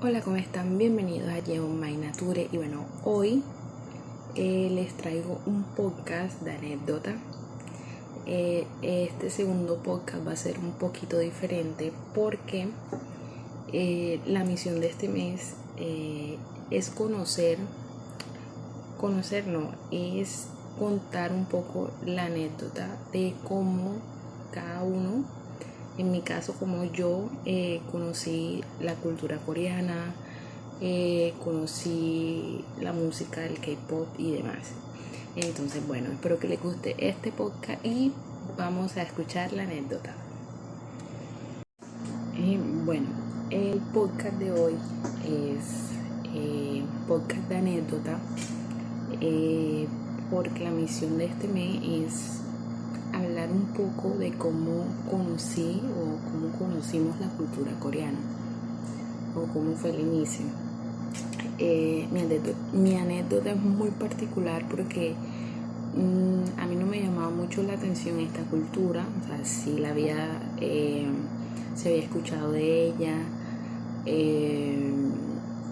Hola, ¿cómo están? Bienvenidos a Lleon My Nature. Y bueno, hoy les traigo un podcast de anécdota. Este segundo podcast va a ser un poquito diferente porque la misión de este mes es es contar un poco la anécdota de cómo cada uno, en mi caso como yo, conocí la cultura coreana, conocí la música del K-pop y demás. Entonces, bueno, espero que les guste este podcast y vamos a escuchar la anécdota. Bueno, el podcast de hoy es podcast de anécdota porque la misión de este mes es hablar un poco de cómo conocí o cómo conocimos la cultura coreana o cómo fue el inicio. Mi anécdota es muy particular porque a mí no me llamaba mucho la atención esta cultura. O sea, sí se había escuchado de ella,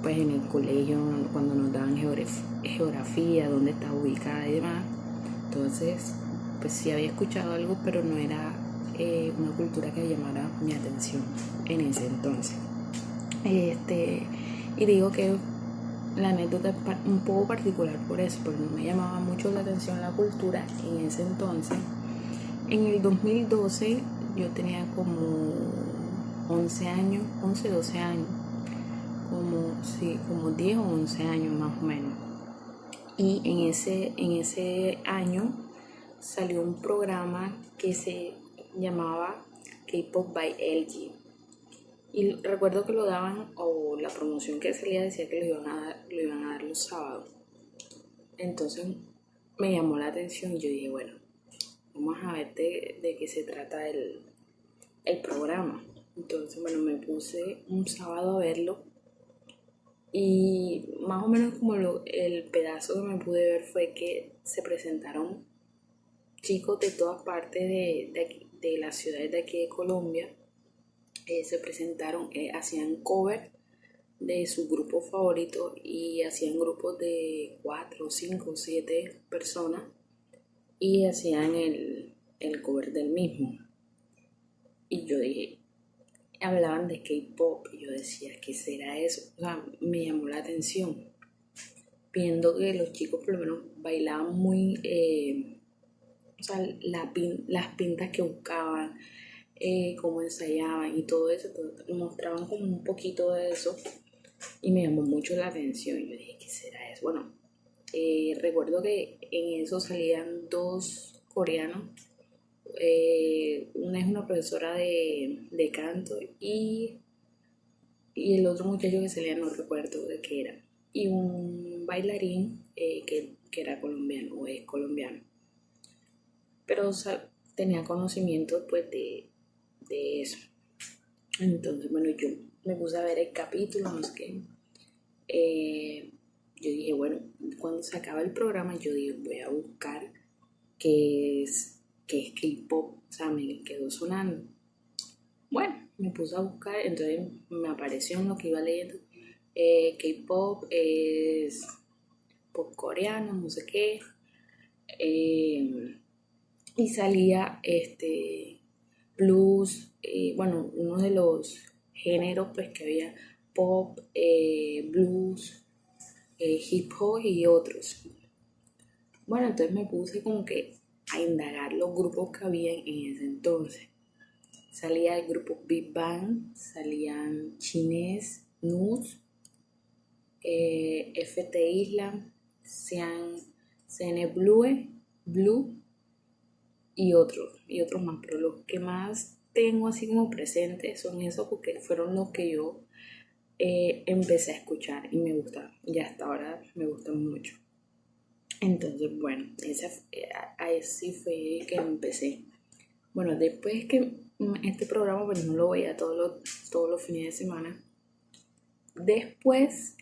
pues en el colegio cuando nos daban geografía, dónde está ubicada y demás. Entonces, pues sí había escuchado algo, pero no era una cultura que llamara mi atención en ese entonces. Y digo que la anécdota es un poco particular por eso, porque no me llamaba mucho la atención la cultura en ese entonces. En el 2012 yo tenía como 11 años, 11, 12 años, como 10 o 11 años más o menos. Y en ese año salió un programa que se llamaba K-Pop by LG. Y recuerdo que lo daban, o la promoción que salía decía que lo iban a dar los sábados. Entonces me llamó la atención y yo dije, bueno, vamos a ver de qué se trata el programa. Entonces, bueno, me puse un sábado a verlo y más o menos como el pedazo que me pude ver fue que se presentaron chicos de todas partes de las ciudades de aquí de Colombia. Se presentaron, hacían cover de su grupo favorito y hacían grupos de 4, 5, 7 personas y hacían el cover del mismo. Y yo dije, hablaban de K-pop y yo decía, ¿qué será eso? O sea, me llamó la atención, viendo que los chicos por lo menos bailaban muy, o sea, las pintas que buscaban, cómo ensayaban y todo eso, mostraban como un poquito de eso y me llamó mucho la atención. Yo dije, ¿qué será eso? Bueno, recuerdo que en eso salían 2 coreanos. Una es una profesora de canto y el otro muchacho que salía no recuerdo de qué era, y un bailarín que era colombiano o es colombiano, pero o sea, tenía conocimiento pues de eso. Entonces, bueno, yo me puse a ver el capítulo, no sé qué. Yo dije, bueno, cuando se acaba el programa, yo dije, voy a buscar qué es K-pop. O sea, me quedó sonando. Bueno, me puse a buscar, entonces me apareció en lo que iba leyendo. K-pop es pop coreano, no sé qué. Y salía blues, bueno, uno de los géneros pues que había, pop, blues, hip hop y otros. Bueno, entonces me puse como que a indagar los grupos que había en ese entonces. Salía el grupo Big Bang, salían Chinés, NUS, FT Island, CN Blue, y otros más, pero los que más tengo así como presentes son esos porque fueron los que yo empecé a escuchar y me gustaron, y hasta ahora me gustan mucho. Entonces, bueno, así fue que empecé. Bueno, después que este programa, pues no lo veía todos los fines de semana. Después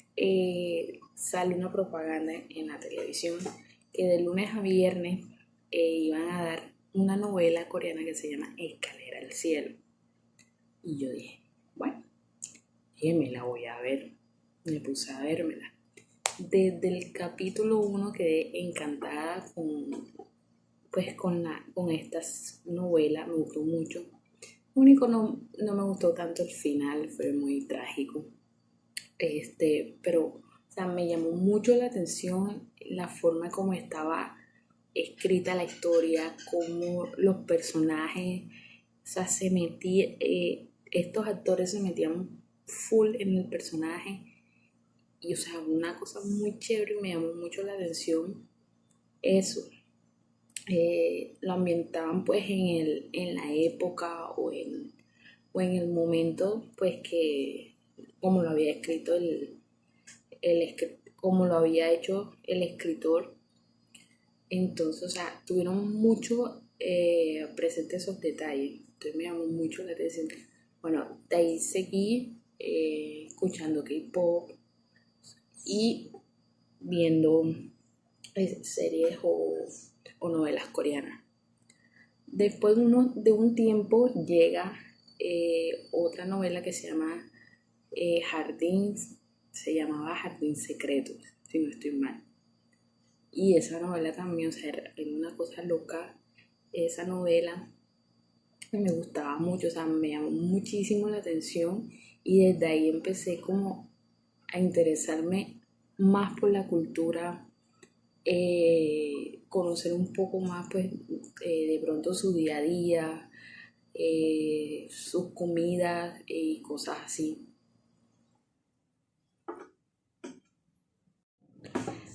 sale una propaganda en la televisión que de lunes a viernes iban a dar una novela coreana que se llama Escalera al Cielo. Y yo dije, bueno, me la voy a ver. Me puse a vérmela. Desde el capítulo 1 quedé encantada con esta novela, me gustó mucho. Lo único no me gustó tanto el final, fue muy trágico. Pero o sea, me llamó mucho la atención la forma como estaba escrita la historia, cómo los personajes, o sea, estos actores se metían full en el personaje y o sea, una cosa muy chévere y me llamó mucho la atención eso. Lo ambientaban pues en la época o en el momento pues que como lo había escrito como lo había hecho el escritor. Entonces, o sea, tuvieron mucho presente esos detalles. Entonces me llamó mucho la atención. Bueno, de ahí seguí escuchando K-pop y viendo series o novelas coreanas. Después de un tiempo llega otra novela que se llama se llamaba Jardín Secreto, si no estoy mal. Y esa novela también, o sea, era una cosa loca. Esa novela me gustaba mucho, o sea, me llamó muchísimo la atención y desde ahí empecé como a interesarme más por la cultura, conocer un poco más, pues, de pronto su día a día, sus comidas y cosas así.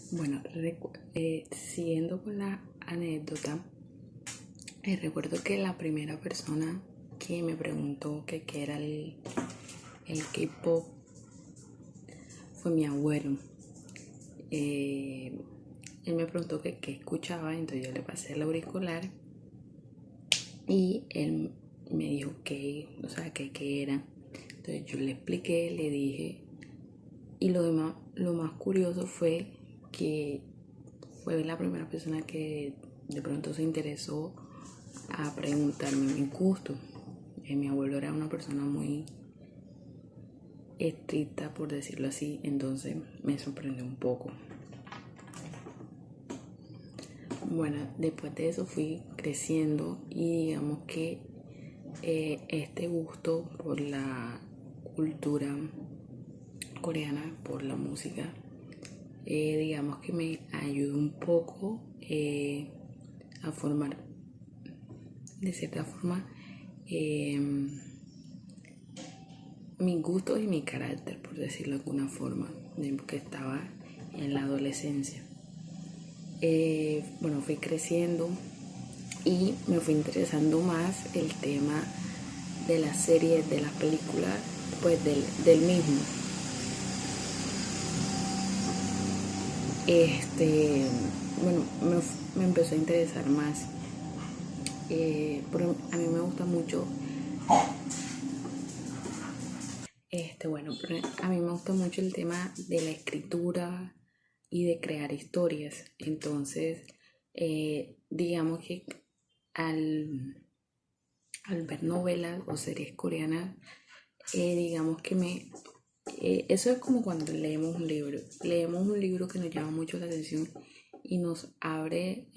Bueno, siguiendo con la anécdota, recuerdo que la primera persona que me preguntó qué era el K-pop fue mi abuelo. Él me preguntó qué escuchaba, entonces yo le pasé el auricular y él me dijo o sea, qué era. Entonces yo le expliqué, le dije, y lo más curioso fue que fue la primera persona que de pronto se interesó a preguntarme mi gusto. Mi abuelo era una persona muy estricta, por decirlo así, entonces me sorprendió un poco. Bueno, después de eso fui creciendo y digamos que este gusto por la cultura coreana, por la música, digamos que me ayudó un poco a formar de cierta forma mis gustos y mi carácter, por decirlo de alguna forma, porque estaba en la adolescencia. Bueno, fui creciendo y me fui interesando más el tema de las series, de las películas, pues del mismo. Bueno, me empezó a interesar más. Pero a mí me gusta mucho. Bueno, pero a mí me gusta mucho el tema de la escritura y de crear historias. Entonces, digamos que al ver novelas o series coreanas, digamos que eso es como cuando leemos un libro. Leemos un libro que nos llama mucho la atención y nos abre,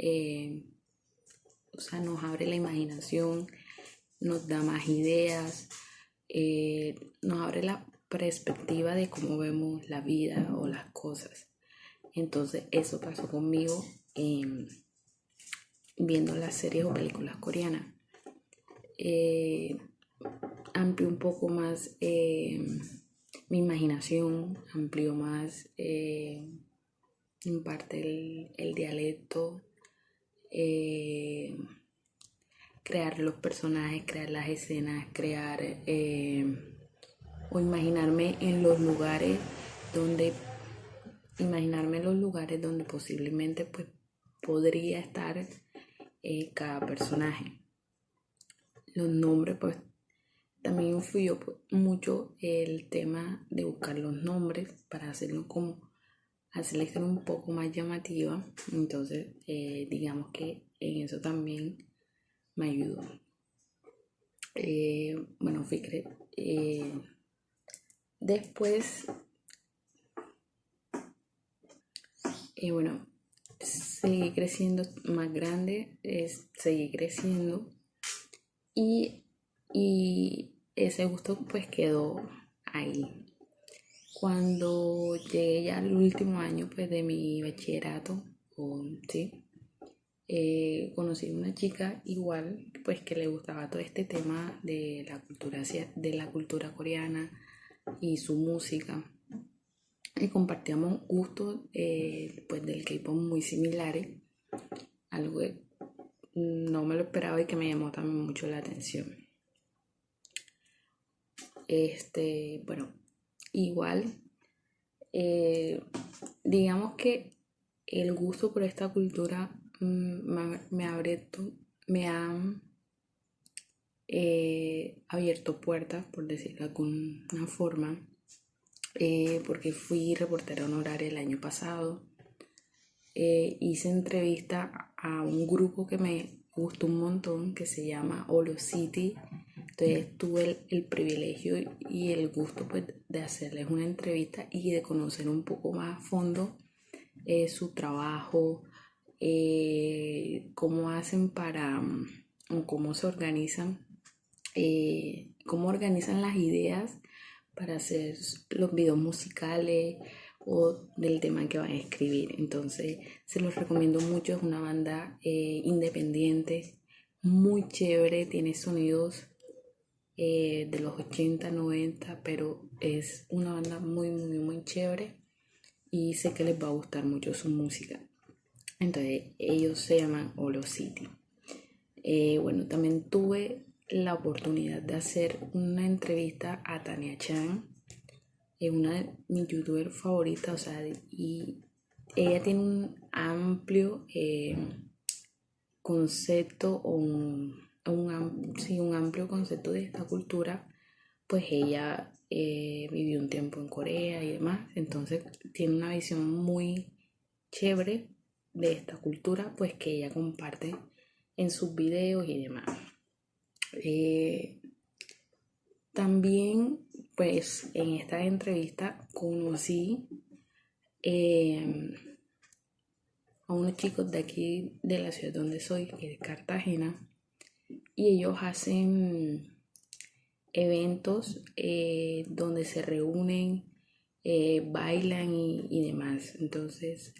o sea, nos abre la imaginación, nos da más ideas, nos abre la perspectiva de cómo vemos la vida o las cosas. Entonces eso pasó conmigo viendo las series o películas coreanas. Amplió un poco más mi imaginación, amplió más en parte el dialecto, crear los personajes, crear las escenas, crear o imaginarme en los lugares donde posiblemente pues podría estar cada personaje. Los nombres, pues también influyó mucho el tema de buscar los nombres para hacerlo hacerla historia un poco más llamativa. Entonces digamos que en eso también me ayudó. Bueno, Ficre, después bueno, seguí creciendo más grande, seguí creciendo y ese gusto pues quedó ahí. Cuando llegué ya al último año pues de mi bachillerato, ¿sí? Conocí una chica igual pues que le gustaba todo este tema de la cultura coreana y su música, y compartíamos gustos pues del K-pop muy similares, algo que no me lo esperaba y que me llamó también mucho la atención. Bueno, igual digamos que el gusto por esta cultura me ha abierto puertas, por decirlo de alguna forma, porque fui reportera honoraria el año pasado. Hice entrevista a un grupo que me gustó un montón, que se llama Holocity. Entonces tuve el privilegio y el gusto pues, de hacerles una entrevista y de conocer un poco más a fondo su trabajo, cómo hacen cómo se organizan, cómo organizan las ideas para hacer los videos musicales o del tema que van a escribir. Entonces se los recomiendo mucho. Es una banda independiente, muy chévere, tiene sonidos de los 80, 90, pero es una banda muy, muy, muy chévere y sé que les va a gustar mucho su música. Entonces ellos se llaman Holocity. Bueno, también tuve la oportunidad de hacer una entrevista a Tania Chan, una de mis youtubers favoritas, o sea, y ella tiene un amplio concepto o un amplio concepto de esta cultura. Pues ella vivió un tiempo en Corea y demás, entonces tiene una visión muy chévere de esta cultura, pues que ella comparte en sus videos y demás. También pues en esta entrevista conocí a unos chicos de aquí de la ciudad donde soy, que es Cartagena, y ellos hacen eventos donde se reúnen, bailan y demás. Entonces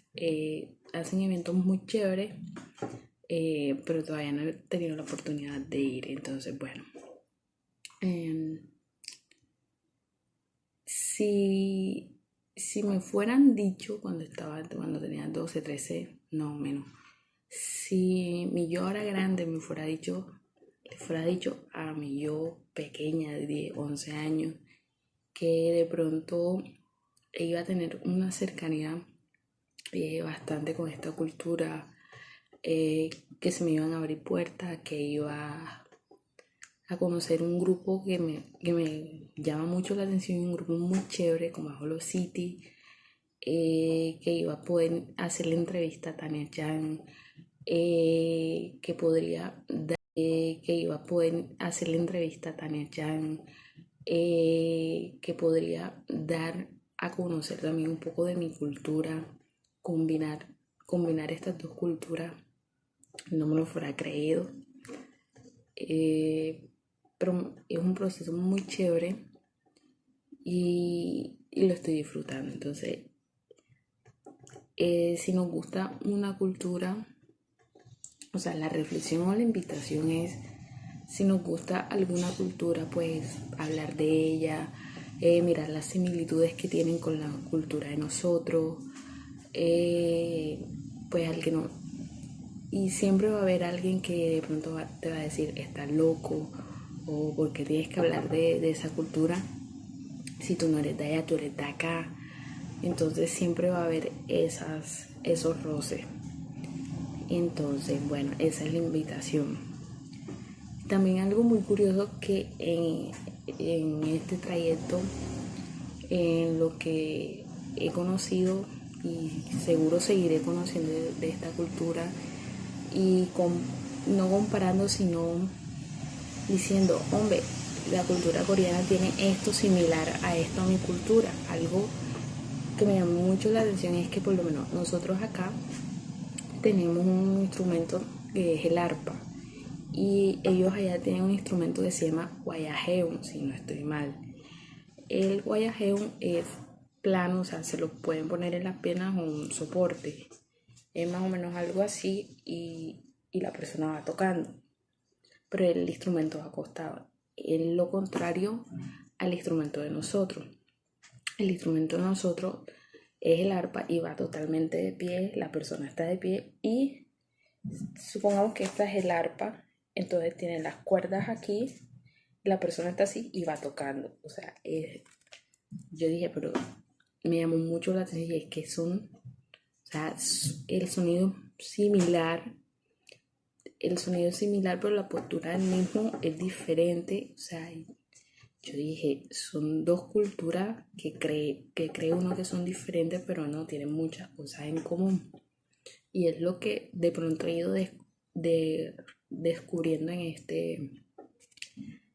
hacen eventos muy chéveres, pero todavía no he tenido la oportunidad de ir. Entonces bueno, si me fueran dicho cuando tenía 12, 13, no menos, si mi yo ahora grande le fuera dicho a mi yo pequeña de 10, 11 años, que de pronto iba a tener una cercanía bastante con esta cultura, que se me iban a abrir puertas, que iba a conocer un grupo que me llama mucho la atención, un grupo muy chévere como Holocity, que iba a poder hacer la entrevista a Tania Chan, que iba a poder hacer la entrevista a Tania Chan, que podría dar a conocer también un poco de mi cultura, combinar estas dos culturas. No me lo fuera creído, pero es un proceso muy chévere y lo estoy disfrutando. Entonces si nos gusta una cultura, o sea, la reflexión o la invitación es, si nos gusta alguna cultura, pues hablar de ella, mirar las similitudes que tienen con la cultura de nosotros, pues Y siempre va a haber alguien que de pronto te va a decir, estás loco, o porque tienes que hablar de esa cultura. Si tú no eres de allá, tú eres de acá. Entonces siempre va a haber esos roces. Entonces, bueno, esa es la invitación. También algo muy curioso que en este trayecto, en lo que he conocido y seguro seguiré conociendo de esta cultura, y no comparando, sino diciendo, hombre, la cultura coreana tiene esto similar a esto a mi cultura. Algo que me llama mucho la atención es que por lo menos nosotros acá tenemos un instrumento que es el arpa, y ellos allá tienen un instrumento que se llama guayajeum, si no estoy mal. El guayajeum es plano, o sea, se lo pueden poner en las piernas o un soporte. Es más o menos algo así, y la persona va tocando, pero el instrumento va acostado. Es lo contrario al instrumento de nosotros. El instrumento de nosotros es el arpa y va totalmente de pie, la persona está de pie, y supongamos que esta es el arpa, entonces tiene las cuerdas aquí, la persona está así y va tocando. O sea, yo dije, pero me llamó mucho la atención, y es que son, o sea, el sonido similar, pero la postura del mismo es diferente. O sea, yo dije, son dos culturas que cree uno que son diferentes, pero no, tienen muchas cosas en común. Y es lo que de pronto he ido descubriendo en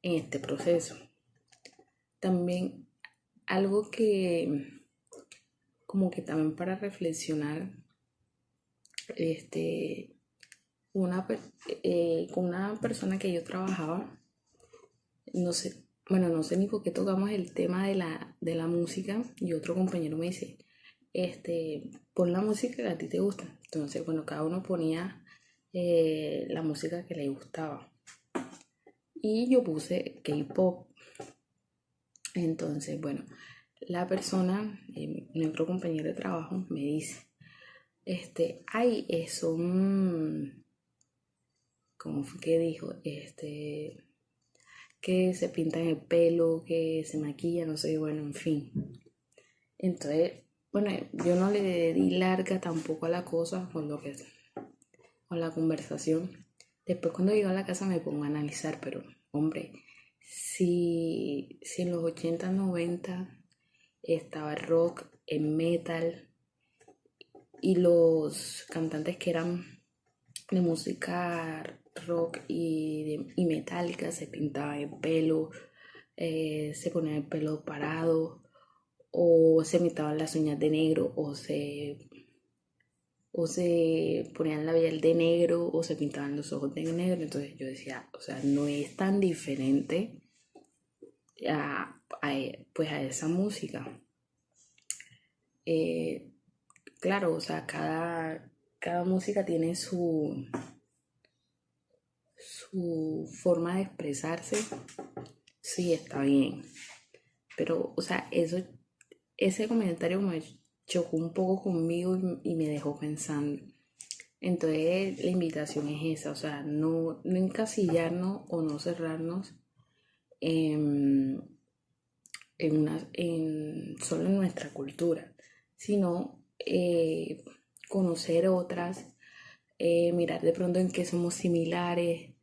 este proceso. También algo que, como que también para reflexionar, con una persona que yo trabajaba, no sé, bueno, no sé ni por qué tocamos el tema de la música, y otro compañero me dice, pon la música que a ti te gusta. Entonces, bueno, cada uno ponía la música que le gustaba, y yo puse K-pop. Entonces, bueno, la persona, mi otro compañero de trabajo, me dice, son, ¿cómo fue que dijo? Que se pintan el pelo, que se maquilla, no sé, bueno, en fin. Entonces, bueno, yo no le di larga tampoco a la cosa con la conversación. Después, cuando llego a la casa, me pongo a analizar, pero hombre, si en los 80, 90 estaba el rock, el metal, y los cantantes que eran de música rock y metálica se pintaban el pelo, se ponían el pelo parado, o se pintaban las uñas de negro, o se ponían la labial de negro, o se pintaban los ojos de negro. Entonces yo decía, o sea, no es tan diferente pues a esa música. Claro, o sea, cada música tiene su forma de expresarse. Sí, está bien, pero, o sea, ese comentario me chocó un poco conmigo, y me dejó pensando. Entonces, la invitación es esa, o sea, no encasillarnos o no cerrarnos solo en nuestra cultura, sino conocer otras, mirar de pronto en qué somos similares,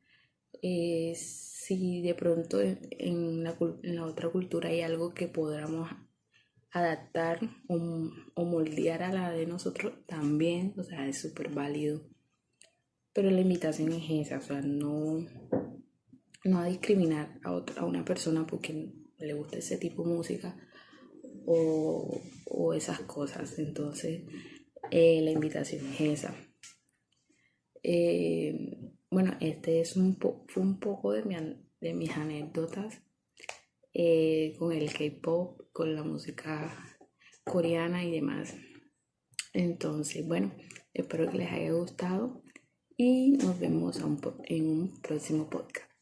si de pronto en la otra cultura hay algo que podamos adaptar o moldear a la de nosotros también. O sea, es súper válido. Pero la invitación es esa, o sea, no a discriminar a una persona porque le gusta ese tipo de música o esas cosas. Entonces, la invitación es esa. Bueno, fue un poco de mis anécdotas con el K-pop, con la música coreana y demás. Entonces, bueno, espero que les haya gustado, y nos vemos en un próximo podcast.